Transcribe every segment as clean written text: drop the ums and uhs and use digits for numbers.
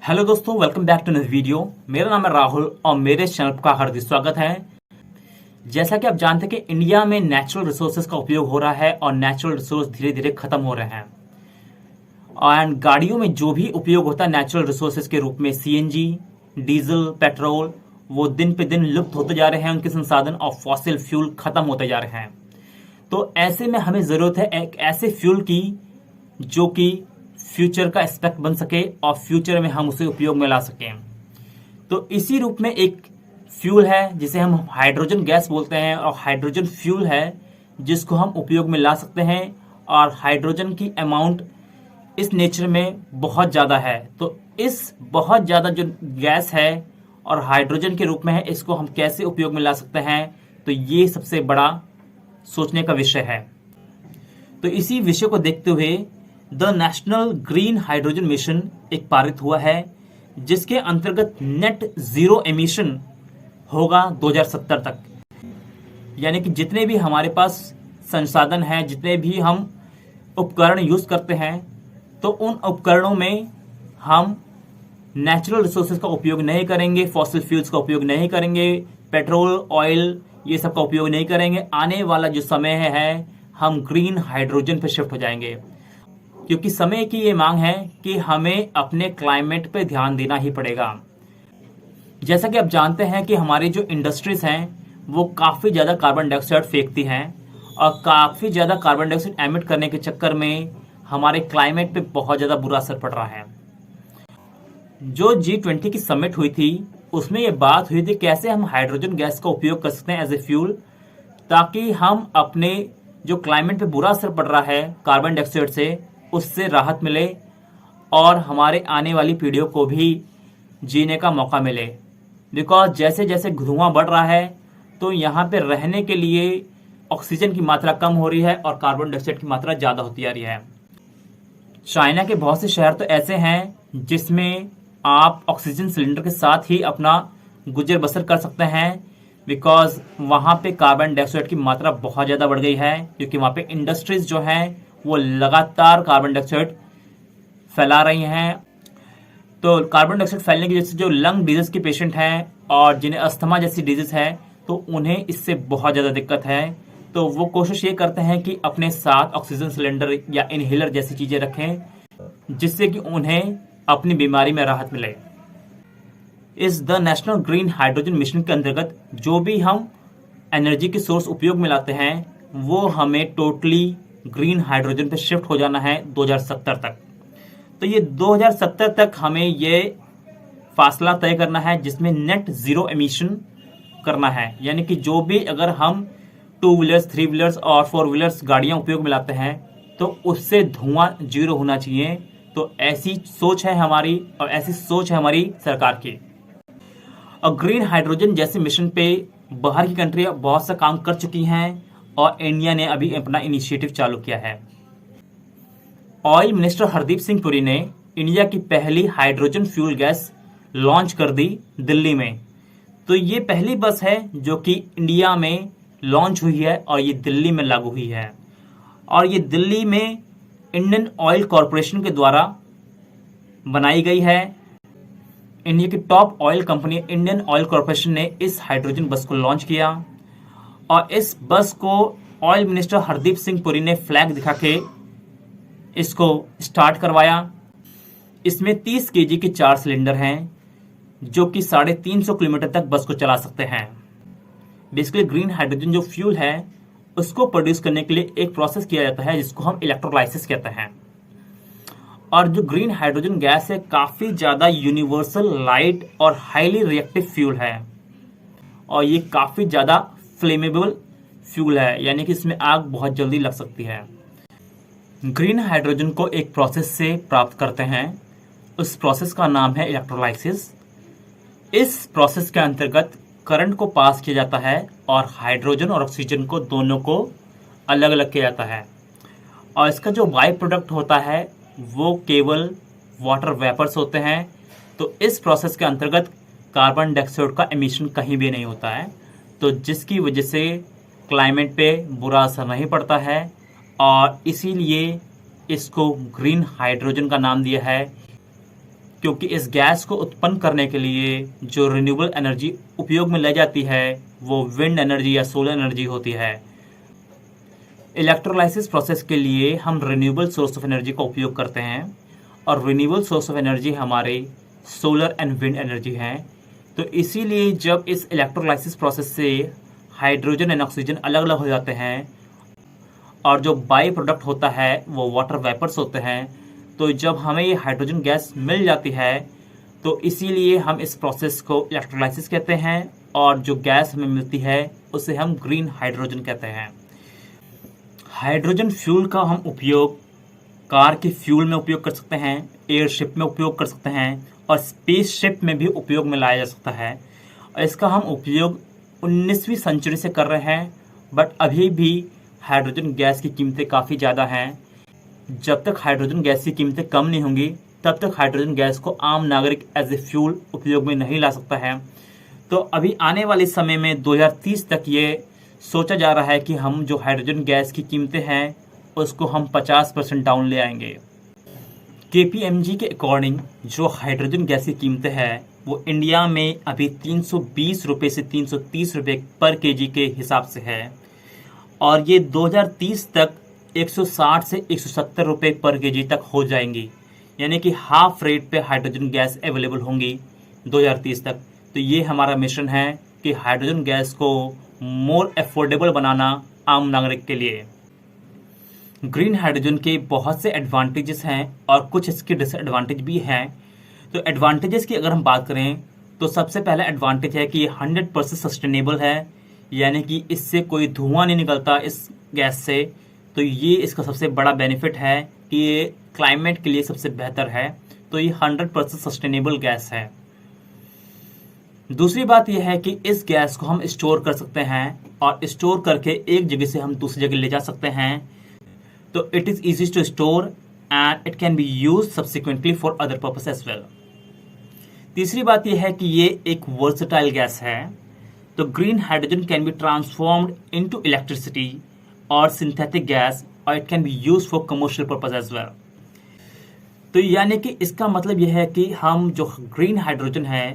Hello दोस्तों, welcome back to नई video. मेरा नाम है राहुल और मेरे चैनल का हार्दिक स्वागत है। जैसा कि आप जानते हैं कि इंडिया में नेचुरल रिसोर्सेज का उपयोग हो रहा है और नेचुरल रिसोर्स धीरे धीरे खत्म हो रहे हैं। एंड गाड़ियों में जो भी उपयोग होता है नेचुरल रिसोर्सेज के रूप में सीएनजी, डीजल, पेट्रोल, वो दिन पे दिन लुप्त होते जा रहे हैं उनके संसाधन, और फॉसिल फ्यूल खत्म होते जा रहे हैं। तो ऐसे में हमें जरूरत है एक ऐसे फ्यूल की जो कि फ्यूचर का एस्पेक्ट बन सके और फ्यूचर में हम उसे उपयोग में ला सकें। तो इसी रूप में एक फ्यूल है जिसे हम हाइड्रोजन गैस बोलते हैं, और हाइड्रोजन फ्यूल है जिसको हम उपयोग में ला सकते हैं। और हाइड्रोजन की अमाउंट इस नेचर में बहुत ज़्यादा है। तो इस बहुत ज़्यादा जो गैस है और हाइड्रोजन के रूप में है, इसको हम कैसे उपयोग में ला सकते हैं, तो ये सबसे बड़ा सोचने का विषय है। तो इसी विषय को देखते हुए the national green hydrogen mission एक पारित हुआ है, जिसके अंतर्गत नेट जीरो एमिशन होगा 2070 तक। यानी कि जितने भी हमारे पास संसाधन हैं, जितने भी हम उपकरण यूज करते हैं, तो उन उपकरणों में हम नेचुरल रिसोर्सेज का उपयोग नहीं करेंगे, फॉसिल फ्यूल्स का उपयोग नहीं करेंगे, पेट्रोल, ऑयल, ये सब का उपयोग नहीं करेंगे। आने वाला जो समय है हम ग्रीन हाइड्रोजन पे शिफ्ट हो जाएंगे, क्योंकि समय की ये मांग है कि हमें अपने क्लाइमेट पे ध्यान देना ही पड़ेगा। जैसा कि आप जानते हैं कि हमारी जो इंडस्ट्रीज हैं वो काफ़ी ज़्यादा कार्बन डाइऑक्साइड फेंकती हैं, और काफ़ी ज़्यादा कार्बन डाइऑक्साइड एमिट करने के चक्कर में हमारे क्लाइमेट पे बहुत ज़्यादा बुरा असर पड़ रहा है। जो G20 की समिट हुई थी उसमें ये बात हुई थी कैसे हम हाइड्रोजन गैस का उपयोग कर सकते हैं एज ए फ्यूल, ताकि हम अपने जो क्लाइमेट पे बुरा असर पड़ रहा है कार्बन डाइऑक्साइड से, उससे राहत मिले और हमारे आने वाली पीढ़ियों को भी जीने का मौका मिले। बिकॉज जैसे जैसे धुआं बढ़ रहा है तो यहाँ पे रहने के लिए ऑक्सीजन की मात्रा कम हो रही है और कार्बन डाइऑक्साइड की मात्रा ज़्यादा होती जा रही है। चाइना के बहुत से शहर तो ऐसे हैं जिसमें आप ऑक्सीजन सिलेंडर के साथ ही अपना गुजर बसर कर सकते हैं, बिकॉज वहाँ पे कार्बन डाइऑक्साइड की मात्रा बहुत ज़्यादा बढ़ गई है, क्योंकि वहाँ पे इंडस्ट्रीज जो हैं वो लगातार कार्बन डाइऑक्साइड फैला रही हैं। तो कार्बन डाइऑक्साइड फैलने की वजह से जो लंग डिजीज के पेशेंट हैं और जिन्हें अस्थमा जैसी डिजीज है, तो उन्हें इससे बहुत ज़्यादा दिक्कत है। तो वो कोशिश ये करते हैं कि अपने साथ ऑक्सीजन सिलेंडर या इनहेलर जैसी चीज़ें रखें, जिससे कि उन्हें अपनी बीमारी में राहत मिले। इस the national green hydrogen mission के अंतर्गत जो भी हम एनर्जी के सोर्स उपयोग में लाते हैं वो हमें टोटली ग्रीन हाइड्रोजन पे शिफ्ट हो जाना है 2070 तक। तो ये 2070 तक हमें ये फासला तय करना है जिसमें नेट जीरो एमिशन करना है। यानी कि जो भी अगर हम 2 व्हीलर्स, 3 व्हीलर्स और 4 व्हीलर्स गाड़ियां उपयोग में लाते हैं तो उससे धुआं जीरो होना चाहिए। तो ऐसी सोच है हमारी और ऐसी सोच है हमारी सरकार की। और ग्रीन हाइड्रोजन जैसे मिशन पे बाहर की कंट्रियां बहुत सा काम कर चुकी हैं और इंडिया ने अभी अपना इनिशिएटिव चालू किया है। ऑयल मिनिस्टर हरदीप सिंह पुरी ने इंडिया की पहली हाइड्रोजन फ्यूल गैस लॉन्च कर दी दिल्ली में। तो ये पहली बस है जो कि इंडिया में लॉन्च हुई है और ये दिल्ली में लागू हुई है। और ये दिल्ली में इंडियन ऑयल कॉरपोरेशन के द्वारा बनाई गई है। इंडिया की top oil company Indian oil corporation ने इस हाइड्रोजन बस को लॉन्च किया, और इस बस को ऑयल मिनिस्टर हरदीप सिंह पुरी ने फ्लैग दिखा के इसको स्टार्ट करवाया। इसमें 30 केजी के 4 सिलेंडर हैं जो कि 350 किलोमीटर तक बस को चला सकते हैं। बेसिकली ग्रीन हाइड्रोजन जो फ्यूल है उसको प्रोड्यूस करने के लिए एक प्रोसेस किया जाता है जिसको हम इलेक्ट्रोलाइसिस कहते हैं। और जो ग्रीन हाइड्रोजन गैस है काफ़ी ज़्यादा यूनिवर्सल, लाइट और हाईली रिएक्टिव फ्यूल है, और ये काफ़ी ज़्यादा फ्लेमेबल फ्यूल है, यानी कि इसमें आग बहुत जल्दी लग सकती है। ग्रीन हाइड्रोजन को एक प्रोसेस से प्राप्त करते हैं, उस प्रोसेस का नाम है इलेक्ट्रोलाइसिस। इस प्रोसेस के अंतर्गत करंट को पास किया जाता है और हाइड्रोजन और ऑक्सीजन को दोनों को अलग अलग किया जाता है, और इसका जो बाई प्रोडक्ट होता है वो केवल वाटर वेपर्स होते हैं। तो इस प्रोसेस के अंतर्गत कार्बन डाइऑक्साइड का एमिशन कहीं भी नहीं होता है, तो जिसकी वजह से क्लाइमेट पे बुरा असर नहीं पड़ता है, और इसीलिए इसको ग्रीन हाइड्रोजन का नाम दिया है, क्योंकि इस गैस को उत्पन्न करने के लिए जो रिन्यूएबल एनर्जी उपयोग में लाई जाती है वो विंड एनर्जी या सोलर एनर्जी होती है। इलेक्ट्रोलाइसिस प्रोसेस के लिए हम रिन्यूएबल सोर्स ऑफ एनर्जी का उपयोग करते हैं और रिन्यूएबल सोर्स ऑफ एनर्जी हमारे सोलर एंड विंड एनर्जी हैं। तो इसीलिए जब इस इलेक्ट्रोलाइसिस प्रोसेस से हाइड्रोजन एंड ऑक्सीजन अलग अलग हो जाते हैं और जो बाई प्रोडक्ट होता है वो वाटर वेपर्स होते हैं, तो जब हमें ये हाइड्रोजन गैस मिल जाती है तो इसीलिए हम इस प्रोसेस को इलेक्ट्रोलाइसिस कहते हैं और जो गैस हमें मिलती है उसे हम ग्रीन हाइड्रोजन कहते हैं। हाइड्रोजन फ्यूल का हम उपयोग कार के फ्यूल में उपयोग कर सकते हैं, एयरशिप में उपयोग कर सकते हैं और स्पेसशिप में भी उपयोग में लाया जा सकता है। और इसका हम उपयोग 19वीं सेंचुरी से कर रहे हैं, बट अभी भी हाइड्रोजन गैस की कीमतें काफ़ी ज़्यादा हैं। जब तक हाइड्रोजन गैस की कीमतें कम नहीं होंगी तब तक हाइड्रोजन गैस को आम नागरिक एज ए फ्यूल उपयोग में नहीं ला सकता है। तो अभी आने वाले समय में 2030 तक ये सोचा जा रहा है कि हम जो हाइड्रोजन गैस की कीमतें हैं उसको हम 50% डाउन ले आएंगे। KPMG के अकॉर्डिंग जो हाइड्रोजन गैस की कीमतें हैं वो इंडिया में अभी 320 रुपये से 330 रुपये पर केजी के हिसाब से है और ये 2030 तक 160 से 170 रुपये पर केजी तक हो जाएंगी, यानी कि हाफ रेट पे हाइड्रोजन गैस अवेलेबल होंगी 2030 तक। तो ये हमारा मिशन है कि हाइड्रोजन गैस को मोर अफोर्डेबल बनाना आम नागरिक के लिए। ग्रीन हाइड्रोजन के बहुत से एडवांटेजेस हैं और कुछ इसके डिसएडवांटेज भी हैं। तो एडवांटेजेस की अगर हम बात करें तो सबसे पहला एडवांटेज है कि ये 100% सस्टेनेबल है, यानी कि इससे कोई धुआं नहीं निकलता इस गैस से। तो ये इसका सबसे बड़ा बेनिफिट है कि ये क्लाइमेट के लिए सबसे बेहतर है। तो ये 100% सस्टेनेबल गैस है। दूसरी बात यह है कि इस गैस को हम स्टोर कर सकते हैं और स्टोर करके एक जगह से हम दूसरी जगह ले जा सकते हैं। तो it is easy to store and it can be use subsequently for other purpose as well. तीसरी बात यह है कि ये एक वर्सेटाइल गैस है। तो green hydrogen can be transformed into electricity और सिंथेटिक गैस और it can be use for commercial purpose as well. तो यानी कि इसका मतलब यह है कि हम जो ग्रीन हाइड्रोजन है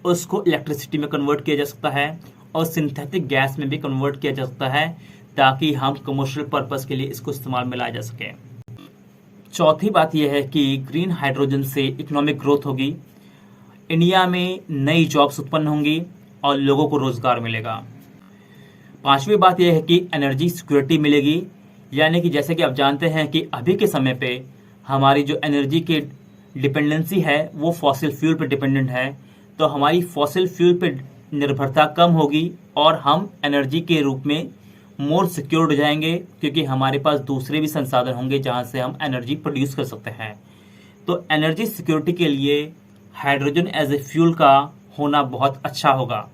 उसको इलेक्ट्रिसिटी में कन्वर्ट किया जा सकता है और सिंथेटिक गैस में भी कन्वर्ट किया जा सकता है ताकि हम कमर्शियल पर्पस के लिए इसको इस्तेमाल में लाया जा सके। चौथी बात यह है कि ग्रीन हाइड्रोजन से इकोनॉमिक ग्रोथ होगी, इंडिया में नई जॉब्स उत्पन्न होंगी और लोगों को रोजगार मिलेगा। पांचवी बात यह है कि एनर्जी सिक्योरिटी मिलेगी, यानी कि जैसे कि आप जानते हैं कि अभी के समय पे हमारी जो एनर्जी की डिपेंडेंसी है वो फॉसिल फ्यूल पर डिपेंडेंट है। तो हमारी फॉसिल फ्यूल पे निर्भरता कम होगी और हम एनर्जी के रूप में मोर सिक्योर्ड हो जाएंगे, क्योंकि हमारे पास दूसरे भी संसाधन होंगे जहां से हम एनर्जी प्रोड्यूस कर सकते हैं। तो एनर्जी सिक्योरिटी के लिए हाइड्रोजन एज ए फ्यूल का होना बहुत अच्छा होगा।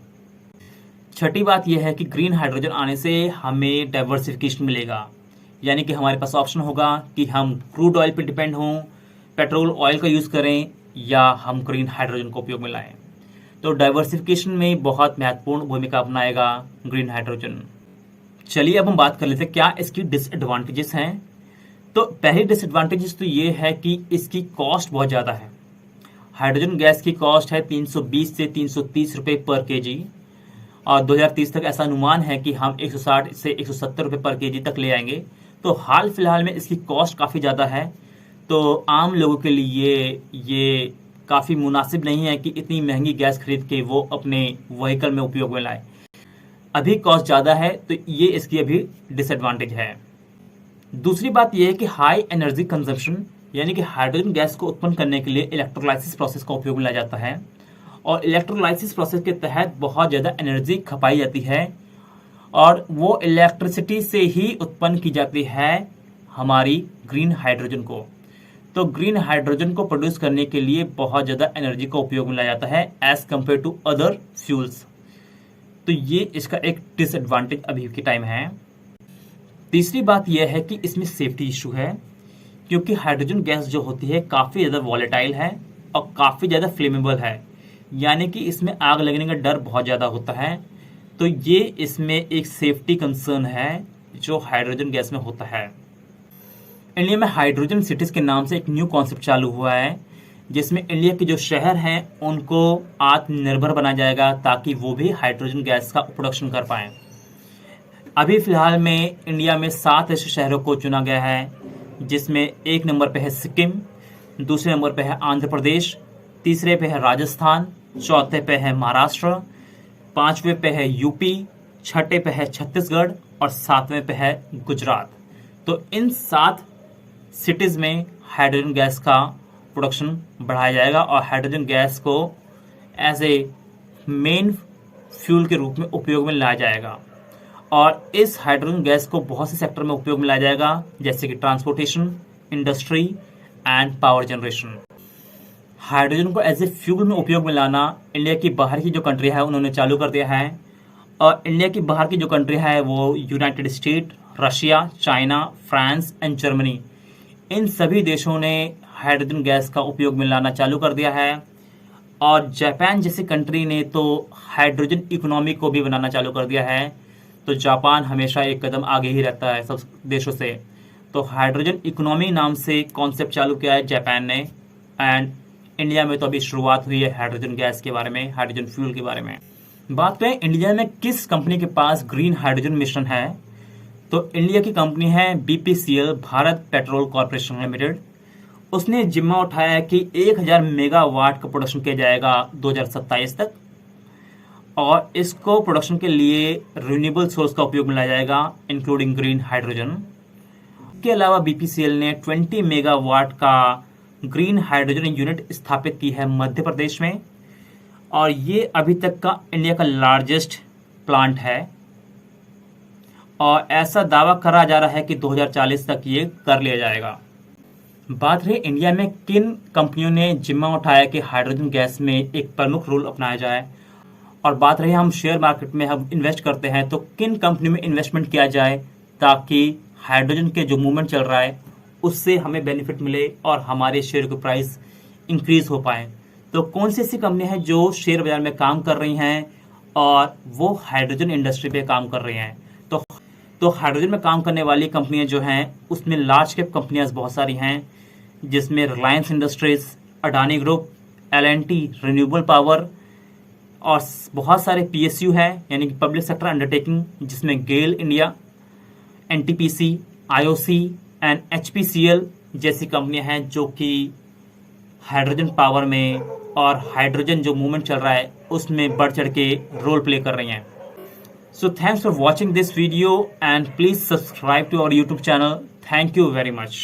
छठी बात यह है कि ग्रीन हाइड्रोजन आने से हमें डाइवर्सिफिकेशन मिलेगा, यानी कि हमारे पास ऑप्शन होगा कि हम क्रूड ऑयल पर डिपेंड हों, पेट्रोल ऑयल का यूज़ करें या हम ग्रीन हाइड्रोजन को उपयोग में लाएं। तो डाइवर्सिफिकेशन में बहुत महत्वपूर्ण भूमिका अपनाएगा ग्रीन हाइड्रोजन। चलिए अब हम बात कर लेते हैं क्या इसकी डिसएडवांटेजेस हैं। तो पहली डिसएडवांटेजेस तो ये है कि इसकी कॉस्ट बहुत ज़्यादा है। हाइड्रोजन गैस की कॉस्ट है 320 से 330 रुपये पर केजी और 2030 तक ऐसा अनुमान है कि हम 160 से 170 रुपये पर केजी तक ले आएंगे। तो हाल फिलहाल में इसकी कॉस्ट काफ़ी ज़्यादा है, तो आम लोगों के लिए ये काफ़ी मुनासिब नहीं है कि इतनी महंगी गैस खरीद के वो अपने व्हीकल में उपयोग में लाए। अभी कॉस्ट ज़्यादा है तो ये इसकी अभी डिसएडवांटेज है। दूसरी बात यह है कि हाई एनर्जी कंजम्पशन, यानी कि हाइड्रोजन गैस को उत्पन्न करने के लिए इलेक्ट्रोलाइसिस प्रोसेस का उपयोग में लाया जाता है और इलेक्ट्रोलाइसिस प्रोसेस के तहत बहुत ज़्यादा एनर्जी खपाई जाती है और वो इलेक्ट्रिसिटी से ही उत्पन्न की जाती है हमारी ग्रीन हाइड्रोजन को। तो ग्रीन हाइड्रोजन को प्रोड्यूस करने के लिए बहुत ज़्यादा एनर्जी का उपयोग में लाया जाता है as compare to other fuels. तो ये इसका एक डिसएडवांटेज अभी के टाइम है। तीसरी बात यह है कि इसमें सेफ्टी इशू है, क्योंकि हाइड्रोजन गैस जो होती है काफ़ी ज़्यादा वॉलेटाइल है और काफ़ी ज़्यादा फ्लेमेबल है, यानी कि इसमें आग लगने का डर बहुत ज़्यादा होता है। तो ये इसमें एक सेफ्टी कंसर्न है जो हाइड्रोजन गैस में होता है। इंडिया में हाइड्रोजन सिटीज़ के नाम से एक न्यू कॉन्सेप्ट चालू हुआ है जिसमें इंडिया के जो शहर हैं उनको आत्मनिर्भर बनाया जाएगा ताकि वो भी हाइड्रोजन गैस का प्रोडक्शन कर पाएँ। अभी फिलहाल में इंडिया में 7 ऐसे शहरों को चुना गया है, जिसमें 1 नंबर पे है सिक्किम, दूसरे नंबर पे है आंध्र प्रदेश, तीसरे पे है राजस्थान, चौथे पे है महाराष्ट्र, 5वें पे है यूपी, 6ठे पे है छत्तीसगढ़ और 7वें पे है गुजरात। तो इन 7 सिटीज़ में हाइड्रोजन गैस का प्रोडक्शन बढ़ाया जाएगा और हाइड्रोजन गैस को एज ए मेन फ्यूल के रूप में उपयोग में लाया जाएगा। और इस हाइड्रोजन गैस को बहुत से सेक्टर में उपयोग में लाया जाएगा, जैसे कि transportation, industry and power generation. Hydrogen को एज ए फ्यूल में उपयोग में लाना इंडिया की बाहर की जो कंट्री है उन्होंने चालू कर दिया है। और इंडिया की बाहर की जो कंट्री है वो United State, Russia, China, France and Germany, इन सभी देशों ने हाइड्रोजन गैस का उपयोग में लाना चालू कर दिया है। और जापान जैसी कंट्री ने तो हाइड्रोजन इकोनॉमी को भी बनाना चालू कर दिया है। तो जापान हमेशा एक कदम आगे ही रहता है सब देशों से। तो हाइड्रोजन इकोनॉमी नाम से कॉन्सेप्ट चालू किया है जापान ने। एंड इंडिया में तो अभी शुरुआत हुई है हाइड्रोजन गैस के बारे में, हाइड्रोजन फ्यूल के बारे में। बात करें इंडिया में किस कंपनी के पास ग्रीन हाइड्रोजन मिशन है, तो इंडिया की कंपनी है BPCL, Bharat petrol corporation limited. उसने जिम्मा उठाया है कि 1000 मेगावाट का प्रोडक्शन किया जाएगा 2027 तक। और इसको प्रोडक्शन के लिए रिन्यूएबल सोर्स का उपयोग में लाया जाएगा, इंक्लूडिंग ग्रीन हाइड्रोजन। के अलावा BPCL ने 20 मेगावाट का ग्रीन हाइड्रोजन यूनिट स्थापित की है मध्य प्रदेश में। और ये अभी तक का इंडिया का लार्जेस्ट प्लांट है। और ऐसा दावा करा जा रहा है कि 2040 तक ये कर लिया जाएगा। बात रही इंडिया में किन कंपनियों ने जिम्मा उठाया कि हाइड्रोजन गैस में एक प्रमुख रोल अपनाया जाए, और बात रही हम शेयर मार्केट में हम इन्वेस्ट करते हैं तो किन कंपनी में इन्वेस्टमेंट किया जाए ताकि हाइड्रोजन के जो मूवमेंट चल रहा है उससे हमें बेनिफिट मिले और हमारे शेयर की प्राइस इंक्रीज हो पाए। तो कौन सी ऐसी कंपनी है जो शेयर बाजार में काम कर रही हैं और वो हाइड्रोजन इंडस्ट्री पे काम कर रही हैं। तो हाइड्रोजन में काम करने वाली कंपनियां जो हैं उसमें लार्ज कैप कंपनियां बहुत सारी हैं, जिसमें Reliance industries, Adani group, L&T renewable power और बहुत सारे PSU हैं यानी कि पब्लिक सेक्टर अंडरटेकिंग, जिसमें GAIL India, NTPC, IOC and HPCL जैसी कंपनियां हैं जो कि हाइड्रोजन पावर में और हाइड्रोजन जो मूवमेंट चल रहा है उसमें बढ़ चढ़ के रोल प्ले कर रही हैं। So thanks for watching this video and please subscribe to our YouTube channel. Thank you very much.